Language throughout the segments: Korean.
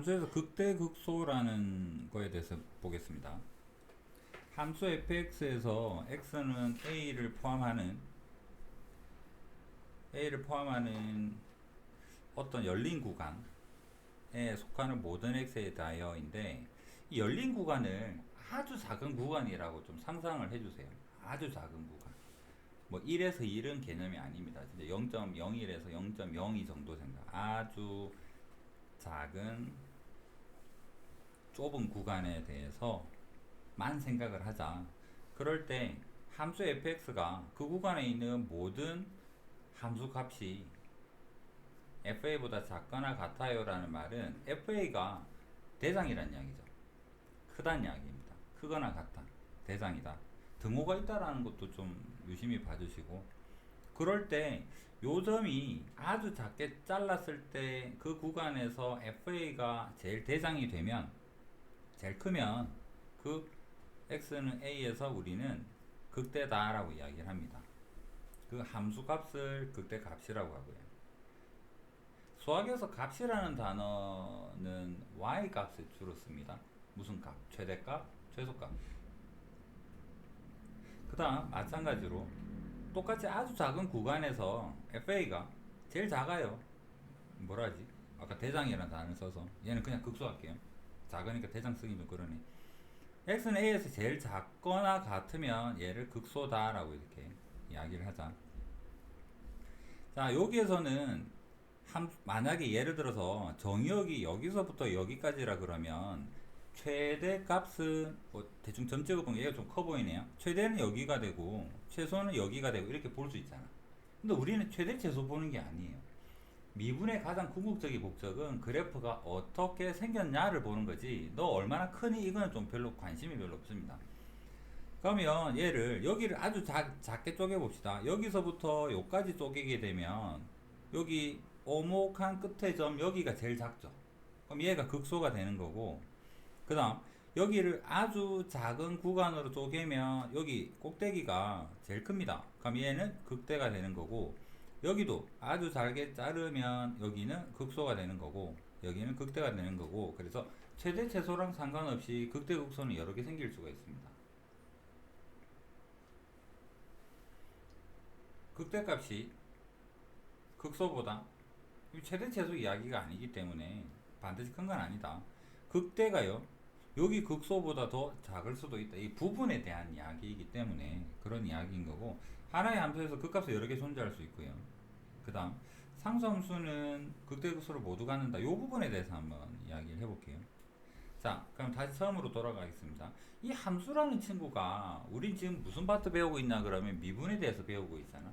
함수에서 극대극소라는 거에 대해서 보겠습니다. 함수 fx에서 x는 a를 포함하는 어떤 열린 구간에 속하는 모든 x에 대하여인데, 이 열린 구간을 아주 작은 구간이라고 좀 상상을 해주세요. 아주 작은 구간. 뭐 1에서 1은 개념이 아닙니다. 진짜 0.01에서 0.02 정도 생각. 아주 작은 좁은 구간에 대해서만 생각을 하자. 그럴 때 함수 fx가 그 구간에 있는 모든 함수 값이 fa보다 작거나 같아요 라는 말은 fa가 대장이란 이야기죠. 크다는 이야기입니다. 크거나 같다. 대장이다. 등호가 있다라는 것도 좀 유심히 봐주시고, 그럴 때 요점이 아주 작게 잘랐을 때 그 구간에서 fa가 제일 대장이 되면, 제일 크면 그 x는 a에서 우리는 극대다 라고 이야기를 합니다. 그 함수 값을 극대 값이라고 하고요. 수학에서 값이라는 단어는 y 값을 주로 씁니다. 무슨 값? 최대값, 최소값. 그 다음 마찬가지로 똑같이 아주 작은 구간에서 fa가 제일 작아요. 뭐라지? 아까 대장이라는 단어를 써서 얘는 그냥 극소할게요. 작으니까 대장 쓰기 좀 그러네. x는 a에서 제일 작거나 같으면 얘를 극소다 라고 이렇게 이야기를 하자. 자, 여기에서는 만약에 예를 들어서 정의역이 여기서부터 여기까지라 그러면 최대 값은 뭐 대충 점 찍어보면 얘가 좀 커 보이네요. 최대는 여기가 되고 최소는 여기가 되고 이렇게 볼 수 있잖아. 근데 우리는 최대 최소 보는 게 아니에요. 미분의 가장 궁극적인 목적은 그래프가 어떻게 생겼냐를 보는 거지, 너 얼마나 크니 이거는 좀 별로 관심이 별로 없습니다. 그러면 얘를 여기를 아주 작게 쪼개 봅시다. 여기서부터 여기까지 쪼개게 되면 여기 오목한 끝의 점 여기가 제일 작죠. 그럼 얘가 극소가 되는 거고, 그 다음 여기를 아주 작은 구간으로 쪼개면 여기 꼭대기가 제일 큽니다. 그럼 얘는 극대가 되는 거고, 여기도 아주 잘게 자르면 여기는 극소가 되는 거고 여기는 극대가 되는 거고, 그래서 최대 최소랑 상관없이 극대 극소는 여러 개 생길 수가 있습니다. 극대값이 극소보다 최대 최소 이야기가 아니기 때문에 반드시 큰 건 아니다. 극대가요, 여기 극소보다 더 작을 수도 있다. 이 부분에 대한 이야기이기 때문에 그런 이야기인 거고, 하나의 함수에서 극값을 여러 개 존재할 수 있고요. 그 다음 상수함수는 극대 극소를 모두 갖는다. 이 부분에 대해서 한번 이야기를 해볼게요. 자, 그럼 다시 처음으로 돌아가겠습니다. 이 함수라는 친구가 우린 지금 무슨 파트 배우고 있나 그러면 미분에 대해서 배우고 있잖아.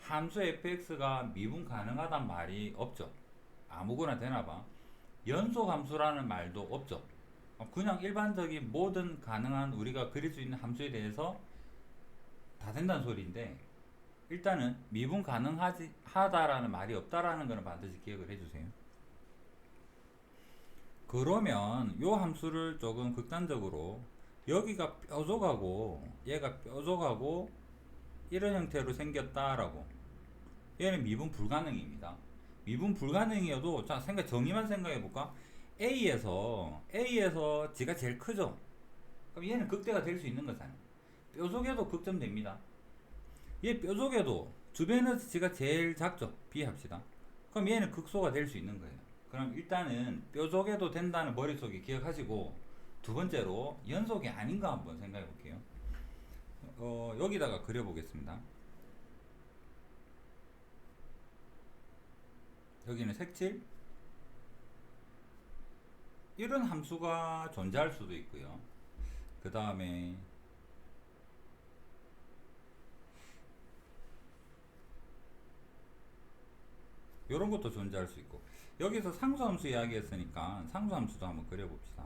함수 fx가 미분 가능하단 말이 없죠. 아무거나 되나봐. 연속함수라는 말도 없죠. 그냥 일반적인 모든 가능한 우리가 그릴 수 있는 함수에 대해서 다 된다는 소리인데, 일단은 미분 가능하다라는 말이 없다라는 것은 반드시 기억을 해주세요. 그러면 요 함수를 조금 극단적으로 여기가 뾰족하고 얘가 뾰족하고 이런 형태로 생겼다라고, 얘는 미분 불가능입니다. 미분 불가능이어도 자, 정의만 생각해 볼까? A에서 G가 제일 크죠. 그럼 얘는 극대가 될 수 있는 거잖아요. 뾰족해도 극점됩니다. 얘 뾰족해도 주변에서 G가 제일 작죠. B 합시다. 그럼 얘는 극소가 될 수 있는 거예요. 그럼 일단은 뾰족해도 된다는 머릿속에 기억하시고, 두 번째로 연속이 아닌가 한번 생각해 볼게요. 여기다가 그려보겠습니다. 여기는 색칠, 이런 함수가 존재할 수도 있고요. 그 다음에 이런 것도 존재할 수 있고, 여기서 상수함수 이야기했으니까 상수함수도 한번 그려봅시다.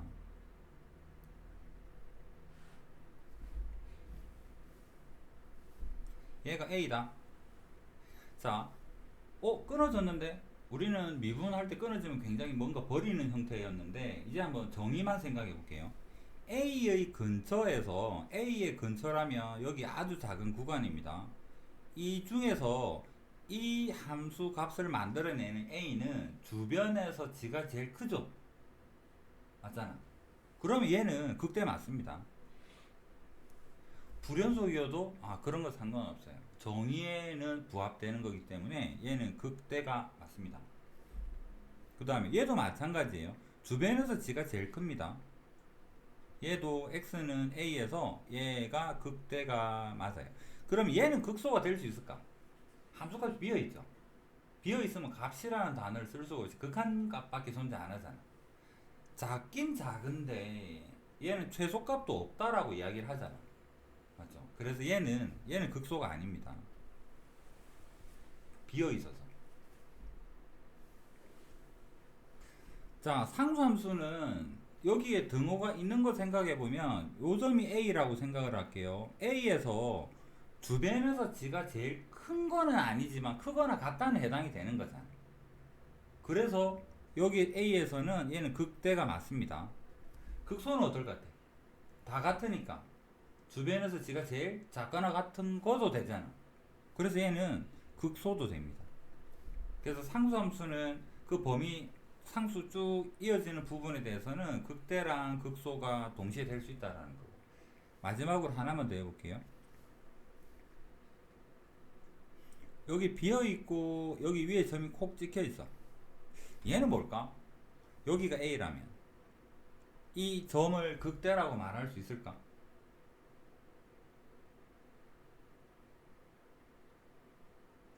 얘가 A다. 자, 끊어졌는데? 우리는 미분할 때 끊어지면 굉장히 뭔가 버리는 형태였는데, 이제 한번 정의만 생각해 볼게요. A의 근처라면 여기 아주 작은 구간입니다. 이 중에서 이 함수 값을 만들어내는 A는 주변에서 G가 제일 크죠. 맞잖아. 그러면 얘는 극대 맞습니다. 불연속이어도 그런 거 상관없어요. 정의에는 부합되는 거기 때문에 얘는 극대가 맞습니다. 그 다음에 얘도 마찬가지예요. 주변에서 G가 제일 큽니다. 얘도 X는 A에서 얘가 극대가 맞아요. 그럼 얘는 극소가 될 수 있을까? 함수값이 비어있죠. 비어있으면 값이라는 단어를 쓸 수가 없이 극한 값밖에 존재 안 하잖아. 작긴 작은데 얘는 최소값도 없다라고 이야기를 하잖아. 맞죠? 그래서 얘는 극소가 아닙니다. 비어있어서. 자, 상수함수는 여기에 등호가 있는 거 생각해보면 요 점이 A라고 생각을 할게요. A에서 주변에서 G가 제일 큰 거는 아니지만 크거나 같다는 해당이 되는 거잖아. 그래서 여기 A에서는 얘는 극대가 맞습니다. 극소는 어떨 것 같아? 다 같으니까 주변에서 G가 제일 작거나 같은 거도 되잖아. 그래서 얘는 극소도 됩니다. 그래서 상수함수는 그 범위 상수 쭉 이어지는 부분에 대해서는 극대랑 극소가 동시에 될 수 있다라는 거고. 마지막으로 하나만 더 해볼게요. 여기 비어있고 여기 위에 점이 콕 찍혀있어. 얘는 뭘까? 여기가 A라면 이 점을 극대라고 말할 수 있을까?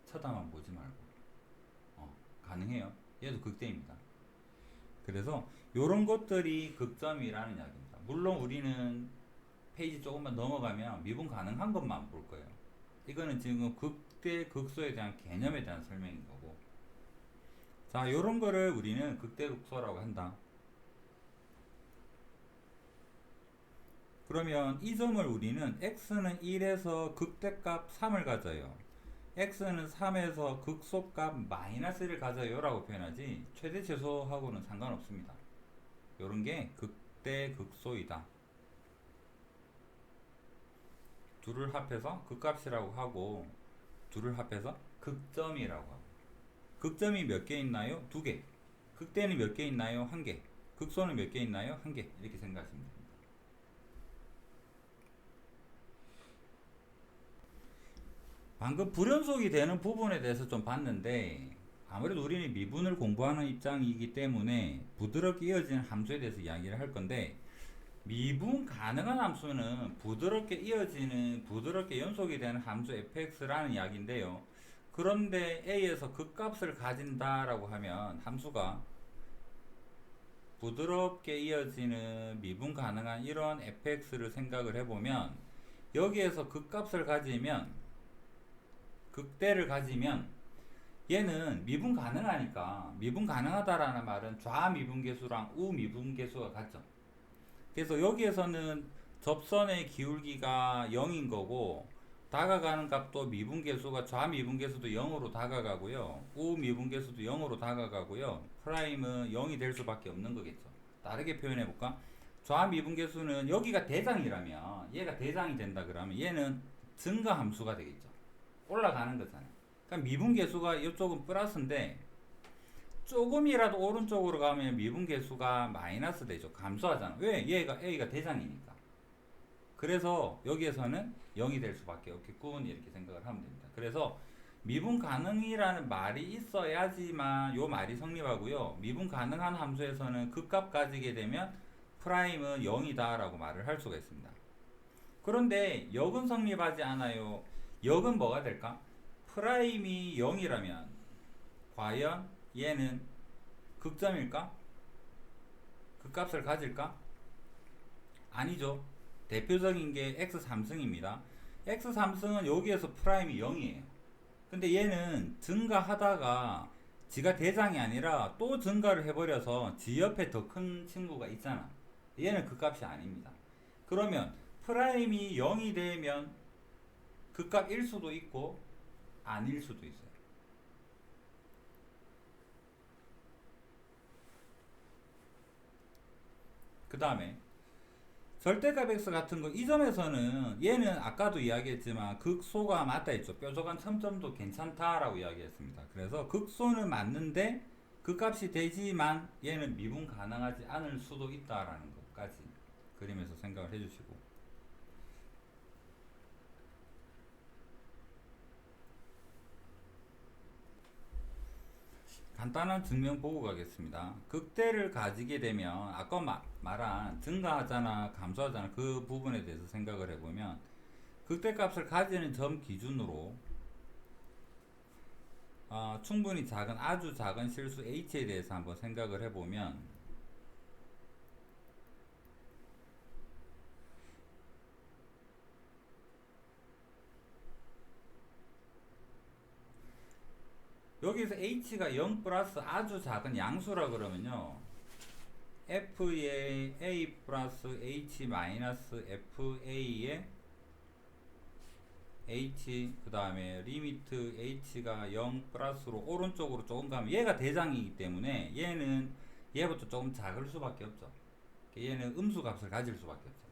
쳐다만 보지 말고 가능해요. 얘도 극대입니다. 그래서 이런 것들이 극점이라는 이야기입니다. 물론 우리는 페이지 조금만 넘어가면 미분 가능한 것만 볼 거예요. 이거는 지금 극대 극소에 대한 개념에 대한 설명인 거고. 자, 이런 거를 우리는 극대 극소라고 한다. 그러면 이 점을 우리는 x는 1에서 극대값 3을 가져요. x는 3에서 극소값 마이너스를 가져요 라고 표현하지 최대 최소하고는 상관없습니다. 요런 게 극대 극소이다. 둘을 합해서 극값이라고 하고 둘을 합해서 극점이라고 하고. 극점이 몇 개 있나요? 2개. 극대는 몇 개 있나요? 1개. 극소는 몇 개 있나요? 1개. 이렇게 생각하시면 됩니다. 방금 불연속이 되는 부분에 대해서 좀 봤는데 아무래도 우리는 미분을 공부하는 입장이기 때문에 부드럽게 이어지는 함수에 대해서 이야기를 할 건데, 미분 가능한 함수는 부드럽게 이어지는 부드럽게 연속이 되는 함수 fx라는 이야기인데요. 그런데 a에서 극값을 가진다라고 하면 함수가 부드럽게 이어지는 미분 가능한 이런 fx를 생각을 해보면 여기에서 극값을 가지면 극대를 가지면 얘는 미분 가능하니까, 미분 가능하다라는 말은 좌미분계수랑 우미분계수가 같죠. 그래서 여기에서는 접선의 기울기가 0인 거고 다가가는 값도 미분계수가 좌미분계수도 0으로 다가가고요. 우미분계수도 0으로 다가가고요. 프라임은 0이 될 수밖에 없는 거겠죠. 다르게 표현해 볼까? 좌미분계수는 여기가 대장이라면 얘가 대장이 된다 그러면 얘는 증가함수가 되겠죠. 올라가는 거잖아요. 그러니까 미분계수가 이쪽은 플러스인데 조금이라도 오른쪽으로 가면 미분계수가 마이너스 되죠. 감소하잖아. 왜? 얘가 A가 대장이니까. 그래서 여기에서는 0이 될 수밖에 없겠군, 이렇게 생각을 하면 됩니다. 그래서 미분 가능이라는 말이 있어야지만 요 말이 성립하고요. 미분 가능한 함수에서는 극값 가지게 되면 프라임은 0이다 라고 말을 할 수가 있습니다. 그런데 역은 성립하지 않아요. 역은 뭐가 될까? 프라임이 0이라면 과연 얘는 극점일까? 극값을 가질까? 아니죠. 대표적인 게 x3승입니다. x3승은 여기에서 프라임이 0이에요. 근데 얘는 증가하다가 지가 대장이 아니라 또 증가를 해버려서 지 옆에 더 큰 친구가 있잖아. 얘는 극값이 아닙니다. 그러면 프라임이 0이 되면 극값일 수도 있고 아닐 수도 있어요. 그 다음에 절대값 x 같은 거, 이 점에서는 얘는 아까도 이야기했지만 극소가 맞다 했죠. 뾰족한 첨점도 괜찮다라고 이야기했습니다. 그래서 극소는 맞는데 그 값이 되지만 얘는 미분 가능하지 않을 수도 있다라는 것까지 그림에서 생각을 해주시고, 간단한 증명 보고 가겠습니다. 극대를 가지게 되면 아까 말한 증가하잖아 감소하잖아 그 부분에 대해서 생각을 해보면, 극대값을 가지는 점 기준으로 충분히 작은 아주 작은 실수 h에 대해서 한번 생각을 해보면, 여기서 h가 0 플러스 아주 작은 양수라 그러면요, f의 a 플러스 h 마이너스 fa의 h 그 다음에 리미트 h가 0 플러스로 오른쪽으로 조금 가면 얘가 대장이기 때문에 얘는 얘부터 조금 작을 수밖에 없죠. 얘는 음수 값을 가질 수밖에 없죠.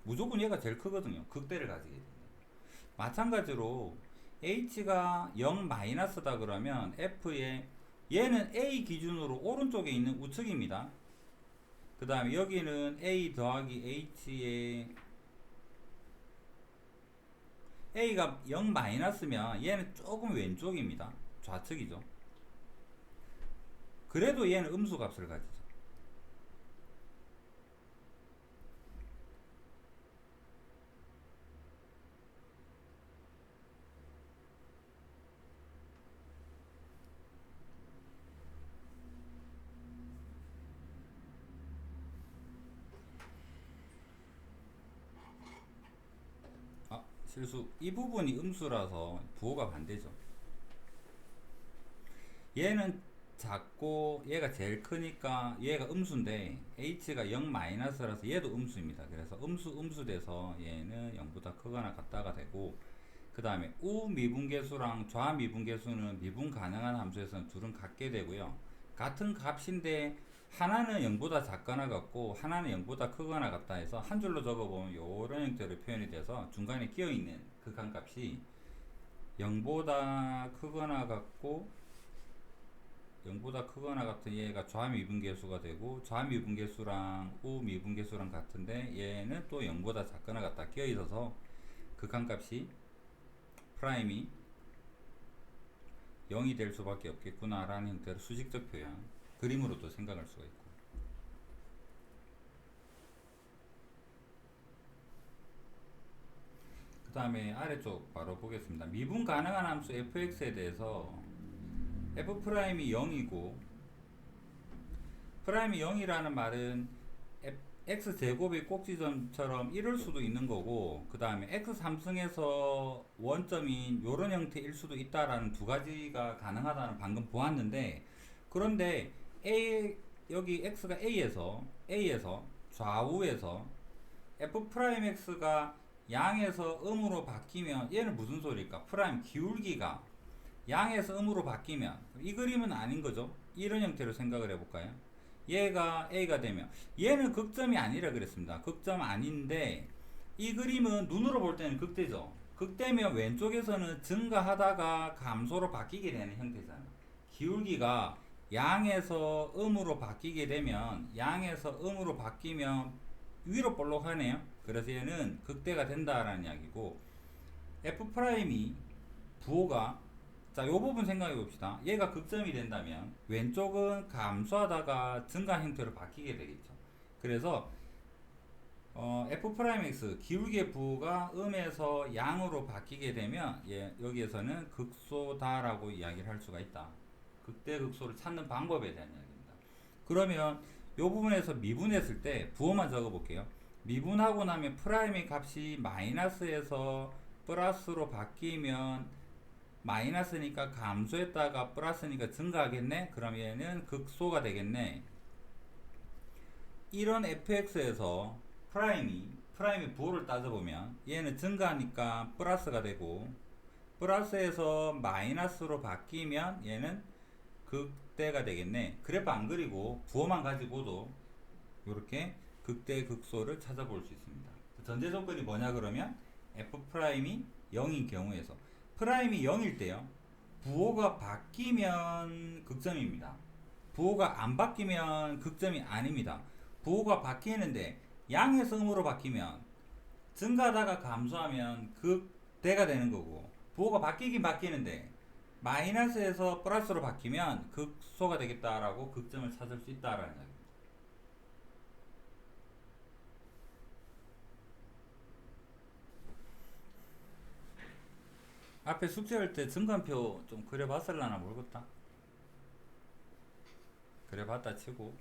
무조건 얘가 제일 크거든요. 극대를 가지게 됩니다. 마찬가지로 h가 0 마이너스다 그러면 f의 얘는 a 기준으로 오른쪽에 있는 우측입니다. 그 다음에 여기는 a 더하기 h의 a가 0 마이너스면 얘는 조금 왼쪽입니다. 좌측이죠. 그래도 얘는 음수 값을 가지죠. 실수. 이 부분이 음수라서 부호가 반대죠. 얘는 작고 얘가 제일 크니까 얘가 음수인데 h가 0 마이너스라서 얘도 음수입니다. 그래서 음수 돼서 얘는 0보다 크거나 같다가 되고, 그 다음에 우미분계수랑 좌미분계수는 미분 가능한 함수에서는 둘은 같게 되고요. 같은 값인데 하나는 0보다 작거나 같고 하나는 0보다 크거나 같다 해서 한 줄로 적어보면 이런 형태로 표현이 돼서 중간에 끼어있는 극한값이 0보다 크거나 같고 0보다 크거나 같은 얘가 좌미분계수가 되고, 좌미분계수랑 우미분계수랑 같은데 얘는 또 0보다 작거나 같다 끼어있어서 극한값이 프라임이 0이 될 수밖에 없겠구나 라는 형태로 수직적 표현 그림으로도 생각할 수가 있고, 그 다음에 아래쪽 바로 보겠습니다. 미분 가능한 함수 fx에 대해서 f 프라임이 0이고, 프라임이 0이라는 말은 x 제곱이 꼭지점처럼 이럴 수도 있는 거고, 그 다음에 x 3승에서 원점인 요런 형태일 수도 있다라는 두 가지가 가능하다는 방금 보았는데, 그런데 여기 x가 a에서 좌우에서 f 프라임 x가 양에서 음으로 바뀌면 얘는 무슨 소리일까? 프라임 기울기가 양에서 음으로 바뀌면 이 그림은 아닌 거죠. 이런 형태로 생각을 해볼까요? 얘가 a가 되면 얘는 극점이 아니라 그랬습니다. 극점 아닌데 이 그림은 눈으로 볼 때는 극대죠. 극대면 왼쪽에서는 증가하다가 감소로 바뀌게 되는 형태잖아. 기울기가 양에서 음으로 바뀌게 되면 양에서 음으로 바뀌면 위로 볼록하네요. 그래서 얘는 극대가 된다라는 이야기고, f 프라임이 부호가, 자, 요 부분 생각해 봅시다. 얘가 극점이 된다면 왼쪽은 감소하다가 증가 형태로 바뀌게 되겠죠. 그래서 f 프라임 x 기울기의 부호가 음에서 양으로 바뀌게 되면 여기에서는 극소다라고 이야기를 할 수가 있다. 극대 극소를 찾는 방법에 대한 이야기입니다. 그러면 이 부분에서 미분했을 때 부호만 적어 볼게요. 미분하고 나면 프라임의 값이 마이너스에서 플러스로 바뀌면 마이너스니까 감소했다가 플러스니까 증가하겠네? 그럼 얘는 극소가 되겠네. 이런 fx에서 프라임의 부호를 따져보면 얘는 증가하니까 플러스가 되고, 플러스에서 마이너스로 바뀌면 얘는 극대가 되겠네. 그래프 안 그리고 부호만 가지고도 이렇게 극대 극소를 찾아볼 수 있습니다. 전제 조건이 뭐냐 그러면 f 프라임이 0인 경우에서, 프라임이 0일 때요. 부호가 바뀌면 극점입니다. 부호가 안 바뀌면 극점이 아닙니다. 부호가 바뀌는데 양에서 음으로 바뀌면 증가하다가 감소하면 극대가 되는 거고, 부호가 바뀌긴 바뀌는데 마이너스에서 플러스로 바뀌면 극소가 되겠다라고 극점을 찾을 수 있다라는 이야기입니다. 앞에 숙제할 때 증간표 좀 그려봤을라나 모르겠다. 그려봤다 치고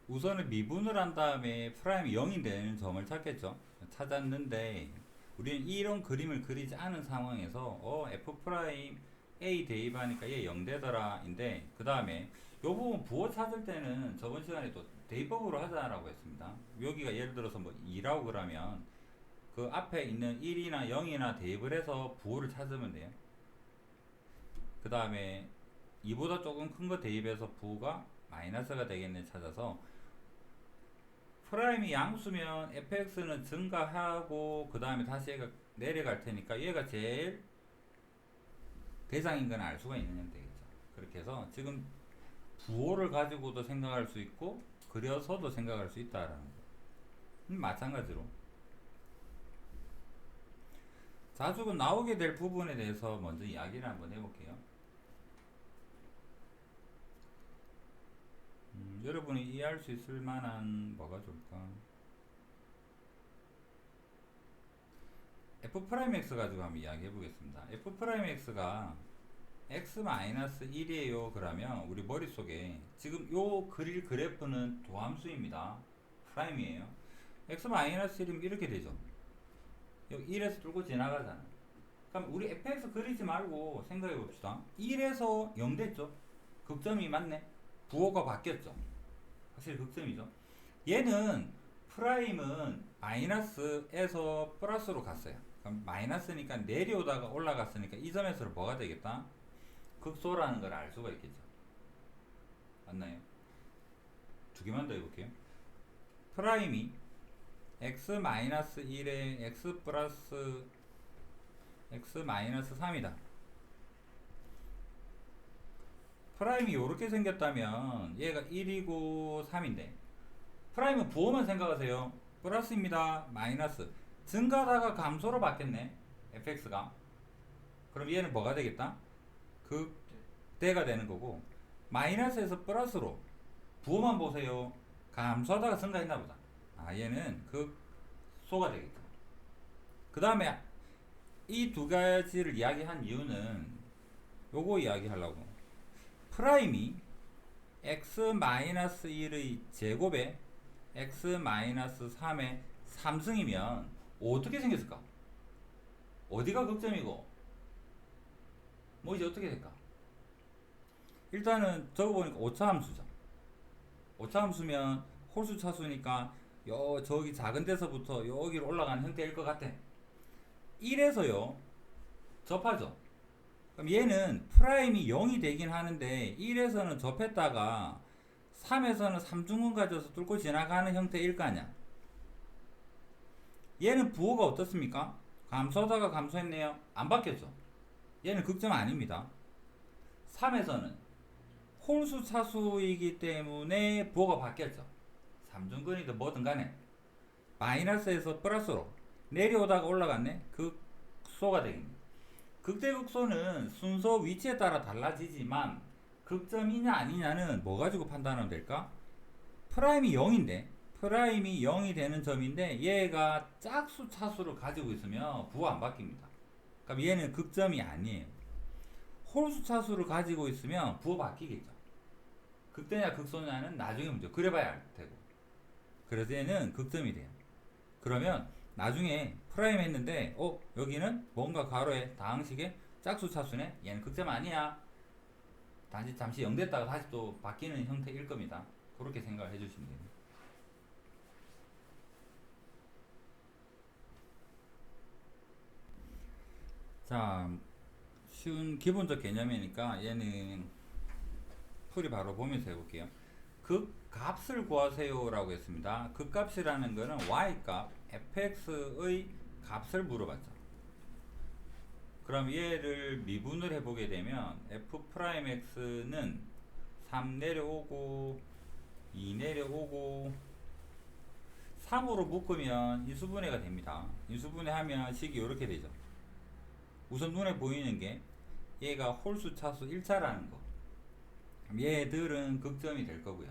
우선은 미분을 한 다음에 프라임이 0이 되는 점을 찾겠죠. 찾았는데 우리는 이런 그림을 그리지 않은 상황에서 f 프라임 a 대입하니까 얘 0 되더라 인데, 그 다음에 요 부분 부호 찾을 때는 저번 시간에 또 대입법으로 하자라고 했습니다. 여기가 예를 들어서 뭐 2라고 그러면 그 앞에 있는 1이나 0이나 대입을 해서 부호를 찾으면 돼요. 그 다음에 2보다 조금 큰 거 대입해서 부호가 마이너스가 되겠네 찾아서, 프라임이 양수면 fx는 증가하고 그 다음에 다시 얘가 내려갈 테니까 얘가 제일 대상인 건 알 수가 있는 형태겠죠. 그렇게 해서 지금 부호를 가지고도 생각할 수 있고 그려서도 생각할 수 있다라는 거. 마찬가지로 자주 나오게 될 부분에 대해서 먼저 이야기를 한번 해볼게요. 여러분이 이해할 수 있을 만한 뭐가 좋을까? f'(x) 가지고 한번 이야기해 보겠습니다. f'(x가 x-1이에요 그러면 우리 머릿속에 지금 요 그릴 그래프는 도함수입니다. 프라임이에요. x-1이면 이렇게 되죠. 여기 1에서 뚫고 지나가잖아. 그럼 우리 fx 그리지 말고 생각해 봅시다. 1에서 0 됐죠? 극점이 맞네? 부호가 바뀌었죠? 사실 극점이죠. 얘는 프라임은 마이너스에서 플러스로 갔어요. 그럼 마이너스니까 내려오다가 올라갔으니까 이 점에서 뭐가 되겠다? 극소라는 걸 알 수가 있겠죠. 맞나요? 두 개만 더 해볼게요. 프라임이 x-1에 x 플러스 x-3이다. 프라임이 이렇게 생겼다면 얘가 1이고 3인데 프라임은 부호만 생각하세요. 플러스입니다. 마이너스. 증가하다가 감소로 바뀌었네. fx가. 그럼 얘는 뭐가 되겠다? 극대가 되는 거고, 마이너스에서 플러스로 부호만 보세요. 감소하다가 증가했나 보다. 아, 얘는 극소가 되겠다. 그 다음에 이 두 가지를 이야기한 이유는 요거 이야기하려고. 프라임이 x-1의 제곱에 x-3의 3승이면 어떻게 생겼을까? 어디가 극점이고 뭐 이제 어떻게 될까? 일단은 적어보니까 오차함수죠. 오차함수면 홀수 차수니까 저기 작은 데서부터 여기로 올라가는 형태일 것 같아. 1에서요 접하죠. 그럼 얘는 프라임이 0이 되긴 하는데 1에서는 접했다가 3에서는 3중근 가져서 뚫고 지나가는 형태일 거 아니야. 얘는 부호가 어떻습니까? 감소하다가 감소했네요. 안 바뀌었죠. 얘는 극점 아닙니다. 3에서는 홀수 차수이기 때문에 부호가 바뀌었죠. 3중근이든 뭐든 간에 마이너스에서 플러스로 내려오다가 올라갔네. 극소가 되겠네. 극대극소는 순서 위치에 따라 달라지지만 극점이냐 아니냐는 뭐 가지고 판단하면 될까? 프라임이 0인데 프라임이 0이 되는 점인데 얘가 짝수 차수를 가지고 있으면 부호 안 바뀝니다. 그럼 얘는 극점이 아니에요. 홀수 차수를 가지고 있으면 부호 바뀌겠죠. 극대냐 극소냐는 나중에 문제 그래봐야 알 테고. 그래서 얘는 극점이 돼요. 그러면 나중에 프라임 했는데 여기는 뭔가 괄호에 다항식에 짝수 차수네. 얘는 극점 아니야. 단지 잠시 0 됐다가 다시 또 바뀌는 형태일 겁니다. 그렇게 생각을 해주시면 돼요. 자, 쉬운 기본적 개념이니까 얘는 풀이 바로 보면서 해볼게요. 극값을 구하세요 라고 했습니다. 극값이라는 거는 y값 fx의 값을 물어봤죠. 그럼 얘를 미분을 해보게 되면 f 프라임 x는 3 내려오고 2 내려오고 3으로 묶으면 인수분해가 됩니다. 인수분해 하면 식이 이렇게 되죠. 우선 눈에 보이는 게 얘가 홀수 차수 1차라는 거. 얘들은 극점이 될 거고요.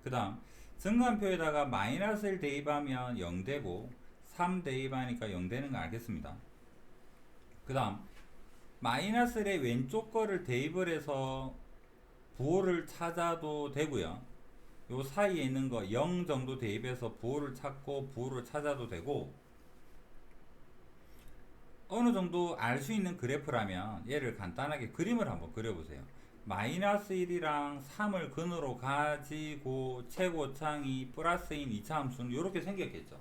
그 다음 증간표에다가 마이너스 1 대입하면 0 되고 3 대입하니까 0 되는 거 알겠습니다. 그 다음 마이너스의 왼쪽 거를 대입을 해서 부호를 찾아도 되고요. 요 사이에 있는 거 0 정도 대입해서 부호를 찾고 부호를 찾아도 되고, 어느 정도 알 수 있는 그래프라면 얘를 간단하게 그림을 한번 그려보세요. 마이너스 1이랑 3을 근으로 가지고 최고창이 플러스인 2차 함수는 이렇게 생겼겠죠.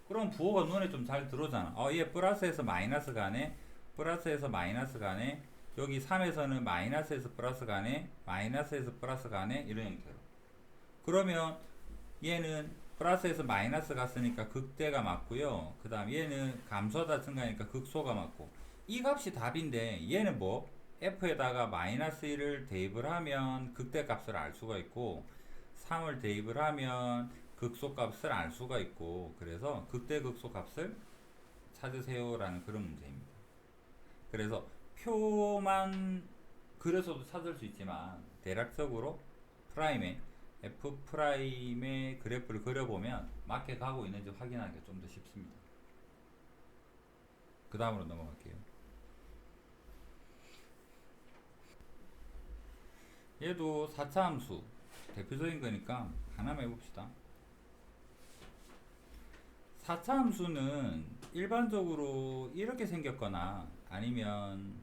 그럼 부호가 눈에 좀 잘 들어오잖아. 얘 플러스에서 마이너스 가네, 플러스에서 마이너스 가네, 여기 3에서는 마이너스에서 플러스 가네, 마이너스에서 플러스 가네, 이런 형태로. 그러면 얘는 플러스에서 마이너스 갔으니까 극대가 맞고요. 그 다음 얘는 감소하다 증가하니까 극소가 맞고, 이 값이 답인데 얘는 뭐 f에다가 마이너스 1을 대입을 하면 극대 값을 알 수가 있고 3을 대입을 하면 극소 값을 알 수가 있고, 그래서 극대 극소 값을 찾으세요 라는 그런 문제입니다. 그래서 표만 그려서도 찾을 수 있지만 대략적으로 프라임의 f 프라임의 그래프를 그려보면 맞게 가고 있는지 확인하기가 좀 더 쉽습니다. 그 다음으로 넘어갈게요. 얘도 4차 함수 대표적인 거니까 하나만 해봅시다. 4차 함수는 일반적으로 이렇게 생겼거나 아니면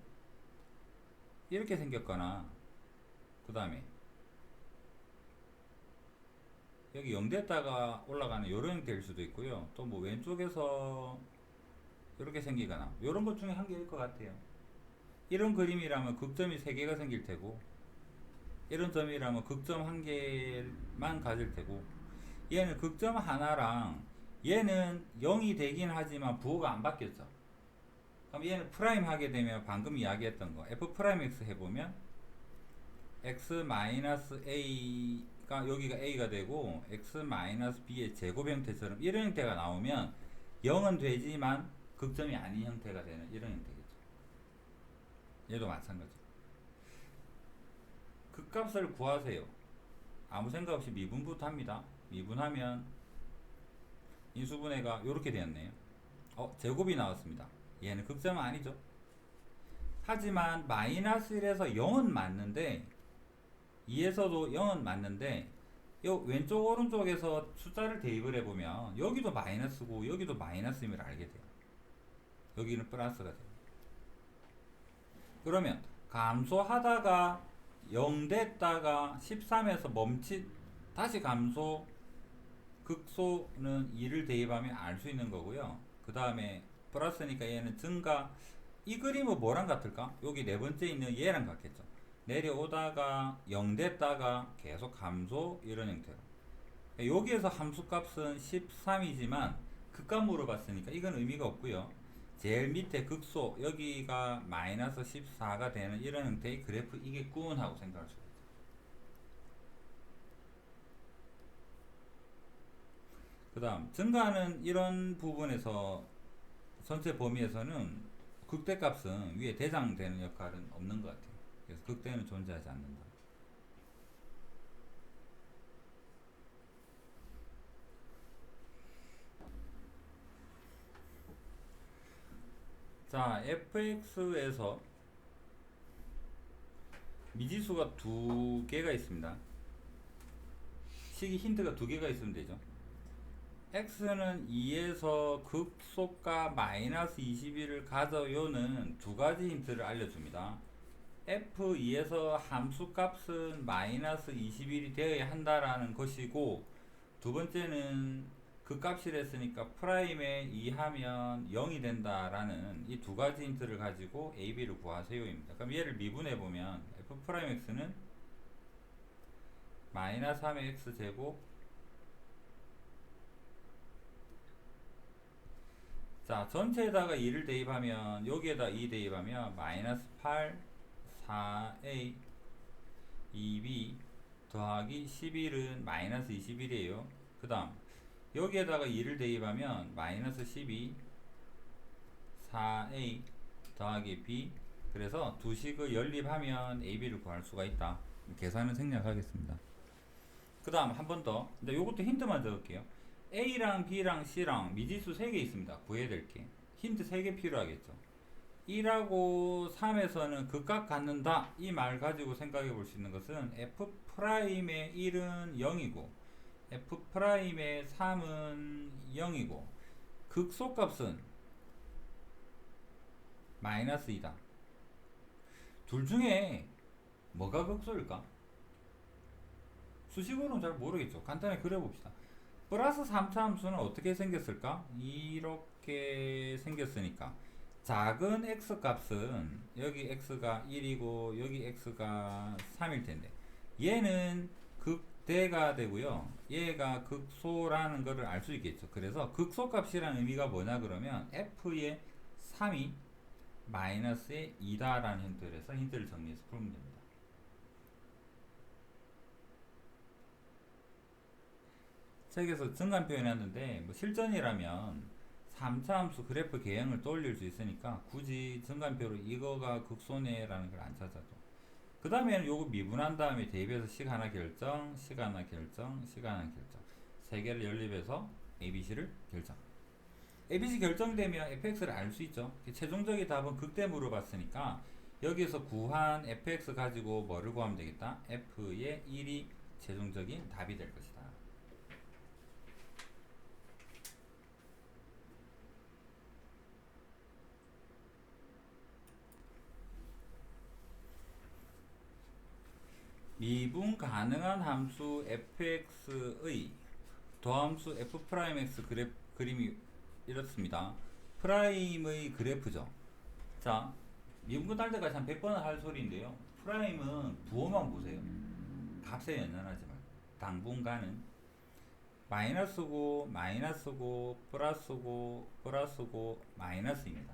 이렇게 생겼거나, 그 다음에 여기 0 됐다가 올라가는 요런 형태일 수도 있고요. 또 뭐 왼쪽에서 이렇게 생기거나 요런 것 중에 한 개일 것 같아요. 이런 그림이라면 극점이 3개가 생길 테고, 이런 점이라면 극점 1개만 가질 테고, 얘는 극점 하나랑 얘는 0이 되긴 하지만 부호가 안 바뀌었죠. 그럼 얘는 프라임 하게 되면 방금 이야기했던 거 f 프라임 x 해보면 x 마이너스 a가 여기가 a가 되고 x 마이너스 b의 제곱 형태처럼 이런 형태가 나오면 0은 되지만 극점이 아닌 형태가 되는 이런 형태겠죠. 얘도 마찬가지. 극값을 구하세요. 아무 생각 없이 미분부터 합니다. 미분하면 인수분해가 이렇게 되었네요. 제곱이 나왔습니다. 얘는 극점은 아니죠. 하지만 마이너스 1에서 0은 맞는데 2에서도 0은 맞는데 요 왼쪽 오른쪽에서 숫자를 대입을 해보면 여기도 마이너스고 여기도 마이너스임을 알게 돼요. 여기는 플러스가 돼요. 그러면 감소하다가 0 됐다가 13에서 다시 감소, 극소는 2를 대입하면 알 수 있는 거고요. 그 다음에 플러스니까 얘는 증가. 이 그림은 뭐랑 같을까? 여기 네 번째 있는 얘랑 같겠죠. 내려오다가 0 됐다가 계속 감소, 이런 형태로. 여기에서 함수값은 13이지만 극값 물어봤으니까 이건 의미가 없고요. 제일 밑에 극소, 여기가 마이너스 14가 되는 이런 형태의 그래프 이겠군 하고 생각할 수가 있죠. 그 다음 증가하는 이런 부분에서 전체 범위에서는 극대값은 위에 대장되는 역할은 없는 것 같아요. 그래서 극대는 존재하지 않는다. 자, fx에서 미지수가 두 개가 있습니다. 식이 힌트가 두 개가 있으면 되죠. x는 2에서 극소가 마이너스 21을 가져요는 두 가지 힌트를 알려줍니다. f2에서 함수값은 마이너스 21이 되어야 한다라는 것이고, 두 번째는 그 값을 했으니까 프라임에 2 하면 0이 된다라는 이 두 가지 힌트를 가지고 a, b를 구하세요입니다. 그럼 얘를 미분해보면 f 프라임 x는 마이너스 3의 x제곱 자, 전체에다가 2를 대입하면 여기에다 2 대입하면 마이너스 8 4a 2b 더하기 11은 마이너스 21이에요. 그 다음 여기에다가 2를 대입하면 마이너스 12 4a 더하기 b. 그래서 두 식을 연립하면 ab를 구할 수가 있다. 계산은 생략하겠습니다. 그 다음 한 번 더. 근데 요것도 힌트만 적을게요. a랑 b랑 c랑 미지수 3개 있습니다. 구해야 될 게. 힌트 3개 필요하겠죠. 1하고 3에서는 극각 갖는다. 이 말 가지고 생각해 볼 수 있는 것은 f'의 1은 0이고 f'의 3은 0이고 극소값은 마이너스 2다. 둘 중에 뭐가 극소일까? 수식으로는 잘 모르겠죠. 간단히 그려봅시다. 플러스 3차 함수는 어떻게 생겼을까? 이렇게 생겼으니까 작은 x 값은 여기 x가 1이고 여기 x가 3일 텐데 얘는 극대가 되고요. 얘가 극소라는 것을 알 수 있겠죠. 그래서 극소값이라는 의미가 뭐냐 그러면 f의 3이 마이너스의 2다라는 힌트를 해서 힌트를 정리해서 풀면 됩니다. 책에서 증감 표현했는데 뭐 실전이라면 3차 함수 그래프 개형을 또 올릴 수 있으니까 굳이 증감표로 이거가 극소네라는 걸 안 찾아도 그 다음에는 요거 미분한 다음에 대입해서 식 하나 결정, 식 하나 결정, 식 하나 결정 세 개를 연립해서 ABC를 결정. ABC 결정되면 fx를 알 수 있죠. 최종적인 답은 극대 물어봤으니까 여기서 구한 fx 가지고 뭐를 구하면 되겠다. f의 1이 최종적인 답이 될 것이다. 미분 가능한 함수 fx의 도함수 f'x 그림이 이렇습니다. 프라임의 그래프죠. 자, 미분 할 때까지 한 100번은 할 소리인데요. 프라임은 부호만 보세요. 값에 연연하지 말고. 당분간은 마이너스고, 마이너스고, 플러스고, 플러스고, 마이너스입니다.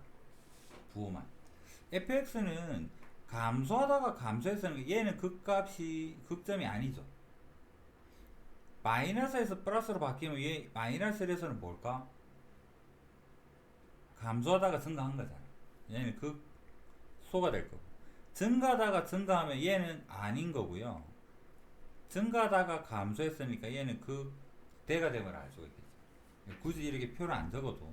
부호만. fx는 감소하다가 감소했으니까 얘는 극값이 극점이 아니죠. 마이너스에서 플러스로 바뀌면 얘 마이너스 1에서는 뭘까? 감소하다가 증가한 거잖아. 얘는 극소가 될 거고. 증가하다가 증가하면 얘는 아닌 거고요. 증가하다가 감소했으니까 얘는 극대가 됨을 알 수가 있겠죠. 굳이 이렇게 표를 안 적어도.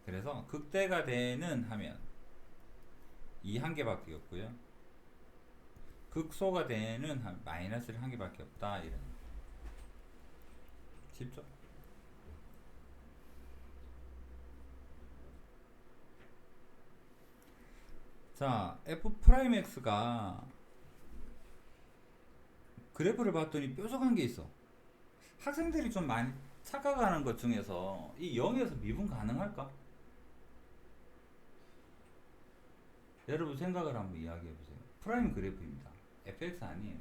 그래서 극대가 되는 하면 이 한 개밖에 없고요. 극소가 되는 마이너스를 한 개밖에 없다. 이런. 쉽죠? 자, f'x가 그래프를 봤더니 뾰족한 게 있어. 학생들이 좀 많이 착각하는 것 중에서 이 0에서 미분 가능할까? 여러분 생각을 한번 이야기해 보세요. 프라임 그래프입니다. fx 아니에요.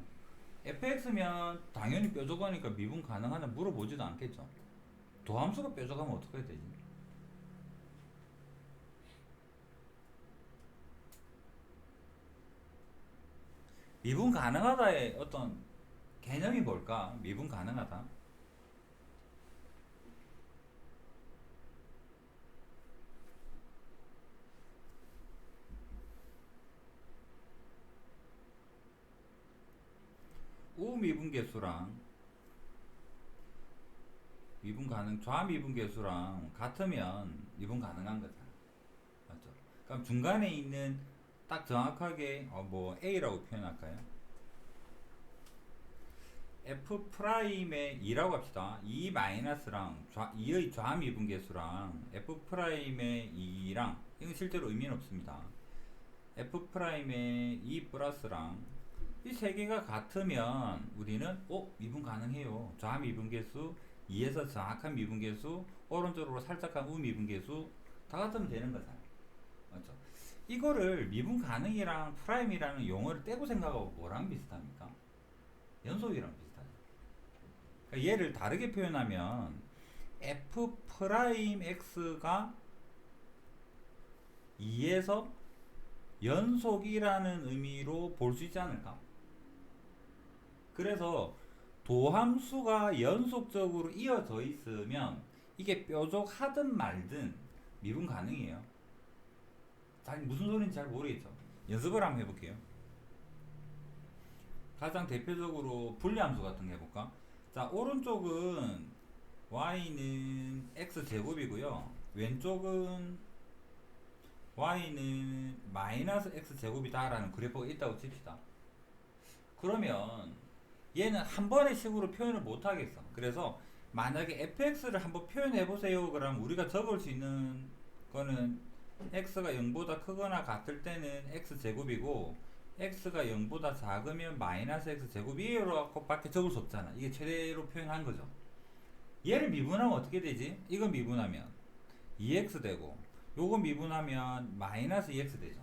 fx면 당연히 뾰족하니까 미분 가능하냐 물어보지도 않겠죠. 도함수가 뾰족하면 어떻게 해야 되지? 미분 가능하다의 어떤 개념이 뭘까? 미분 가능하다. 우미분계수랑 미분 가능 좌미분계수랑 같으면 미분 가능한 거잖아. 맞죠? 그럼 중간에 있는 딱 정확하게 뭐 A라고 표현할까요? F 프라임의 2라고 합시다. 2 마이너스랑 2의 좌미분계수랑 F 프라임의 2랑 이건 실제로 의미는 없습니다. F 프라임의 2 플러스랑 이 세 개가 같으면 우리는 미분 가능해요. 좌미분계수 2에서 정확한 미분계수 오른쪽으로 살짝 한 우미분계수 다 같으면 되는 거잖아요. 맞죠? 이거를 미분 가능이랑 프라임이라는 용어를 떼고 생각하고 뭐랑 비슷합니까? 연속이랑 비슷하죠. 그러니까 얘를 다르게 표현하면 f 프라임 x가 2에서 연속이라는 의미로 볼 수 있지 않을까? 그래서 도함수가 연속적으로 이어져 있으면 이게 뾰족하든 말든 미분 가능해요. 잘 무슨 소리인지 잘 모르겠죠. 연습을 한번 해볼게요. 가장 대표적으로 분리함수 같은 거 해볼까? 자, 오른쪽은 y는 x제곱이고요. 왼쪽은 y는 마이너스 x제곱이다 라는 그래프가 있다고 칩시다. 그러면 얘는 한 번의 식으로 표현을 못 하겠어. 그래서 만약에 fx를 한번 표현해 보세요 그러면 우리가 적을 수 있는 거는 x가 0보다 크거나 같을 때는 x제곱이고 x가 0보다 작으면 마이너스 x제곱이에요 밖에 적을 수 없잖아. 이게 최대로 표현한 거죠. 얘를 미분하면 어떻게 되지? 이거 미분하면 2x 되고 요거 미분하면 마이너스 2x 되죠.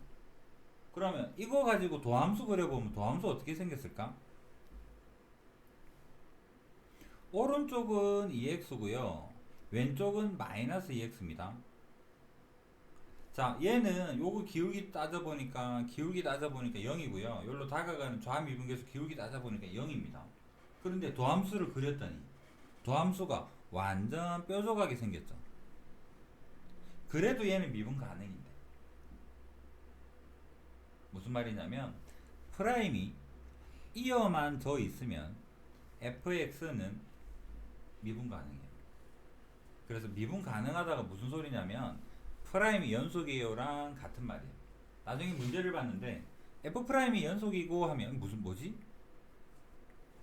그러면 이거 가지고 도함수 그려보면 도함수 어떻게 생겼을까? 오른쪽은 2x고요 왼쪽은 마이너스 2x입니다. 자, 얘는 요거 기울기 따져보니까 0이고요 여기로 다가가는 좌미분계수 기울기 따져보니까 0입니다. 그런데 도함수를 그렸더니 도함수가 완전 뾰족하게 생겼죠. 그래도 얘는 미분 가능인데 무슨 말이냐면 프라임이 이어만 져 있으면 fx는 미분 가능해요. 그래서 미분 가능하다가 무슨 소리냐면 프라임이 연속이에요랑 같은 말이에요. 나중에 문제를 봤는데 f 프라임이 연속이고 하면 무슨 뭐지?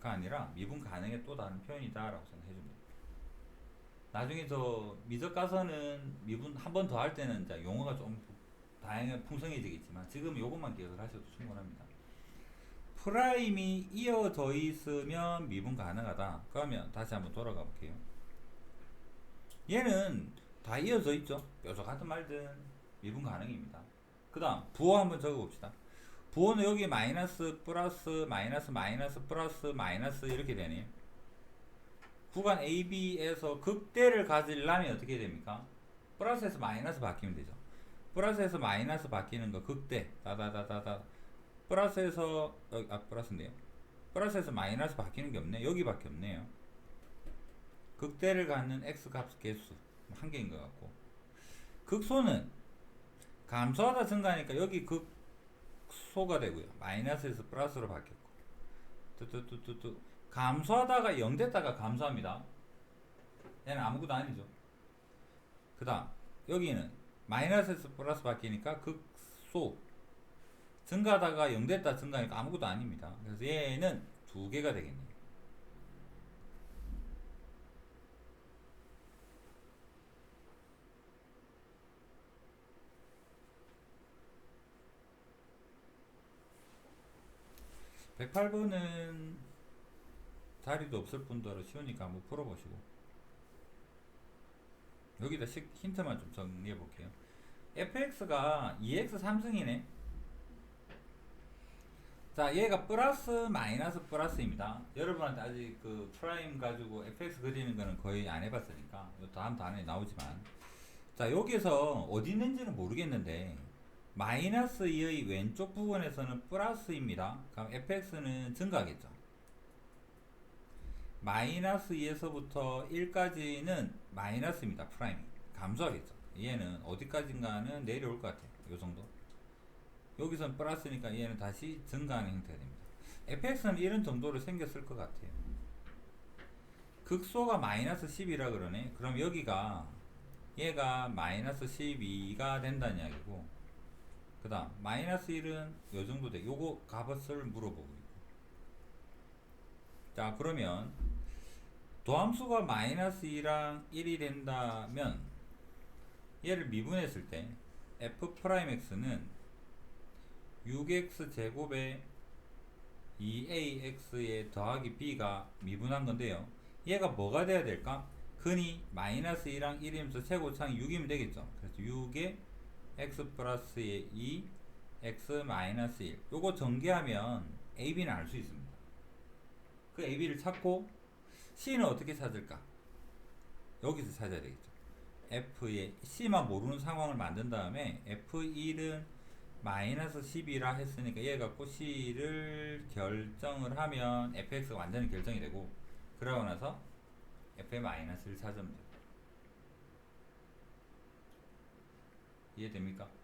가 아니라 미분 가능의 또 다른 표현이다 라고 생각해줍니다. 나중에 저 미적 가서는 미분 한 번 더 할 때는 이제 용어가 좀 다양하게 풍성해지겠지만 지금 요것만 기억을 하셔도 충분합니다. 프라임이 이어져 있으면 미분 가능하다. 그러면 다시 한번 돌아가 볼게요. 얘는 다 이어져 있죠. 뾰족하든 말든 미분 가능입니다. 그 다음 부호 한번 적어 봅시다. 부호는 여기 마이너스 플러스 마이너스 마이너스 플러스 마이너스 이렇게 되네요. 구간 AB에서 극대를 가지려면 어떻게 됩니까? 플러스에서 마이너스 바뀌면 되죠. 플러스에서 마이너스 바뀌는 거 극대 다다다다다 플러스에서 플러스인데요. 플러스에서 마이너스 바뀌는 게 없네. 여기밖에 없네요. 극대를 갖는 x 값 개수 한 개인 것 같고 극소는 감소하다 증가하니까 여기 극소가 되고요. 마이너스에서 플러스로 바뀌었고 뚜뚜뚜뚜뚜 감소하다가 0 됐다가 감소합니다. 얘는 아무것도 아니죠. 그 다음 여기는 마이너스에서 플러스 바뀌니까 극소 증가하다가 0 됐다 증가하니까 아무것도 아닙니다. 그래서 얘는 두 개가 되겠네요. (108번은) 자리도 없을 뿐더러 쉬우니까 한번 풀어보시고 여기다 힌트만 좀 정리해 볼게요. fx가 2x 3승이네. 자, 얘가 플러스 마이너스 플러스입니다. 여러분한테 아직 그 프라임 가지고 fx 그리는 거는 거의 안 해봤으니까 다음 단어에 나오지만 자, 여기서 어디 있는지는 모르겠는데 마이너스 2의 왼쪽 부분에서는 플러스입니다. 그럼 fx는 증가하겠죠. 마이너스 2에서부터 1까지는 마이너스입니다. 프라임이 감소하겠죠. 얘는 어디까지인가는 내려올 것 같아요. 요 정도. 여기선 플러스니까 얘는 다시 증가하는 형태가 됩니다. fx는 이런 정도로 생겼을 것 같아요. 극소가 마이너스 10이라 그러네. 그럼 여기가 얘가 마이너스 12가 된다는 이야기고 그 다음 마이너스 1은 요 정도 돼. 요거 값을 물어보고 있고. 자, 그러면 도함수가 마이너스 2랑 1이 된다면 얘를 미분했을 때 f'x는 6x 제곱에 2ax에 더하기 b가 미분한 건데요. 얘가 뭐가 돼야 될까? 근이 마이너스 2랑 1이면서 최고창이 6이면 되겠죠. 그래서 6에 x 플러스에 2 x 마이너스 1 요거 전개하면 ab는 알 수 있습니다. 그 ab를 찾고 c는 어떻게 찾을까? 여기서 찾아야 되겠죠. F의 C만 모르는 상황을 만든 다음에 F1은 마이너스 10이라 했으니까 얘 갖고 C를 결정을 하면 fx가 완전히 결정이 되고, 그러고 나서 f의 마이너스를 찾으면 돼요. 이해됩니까?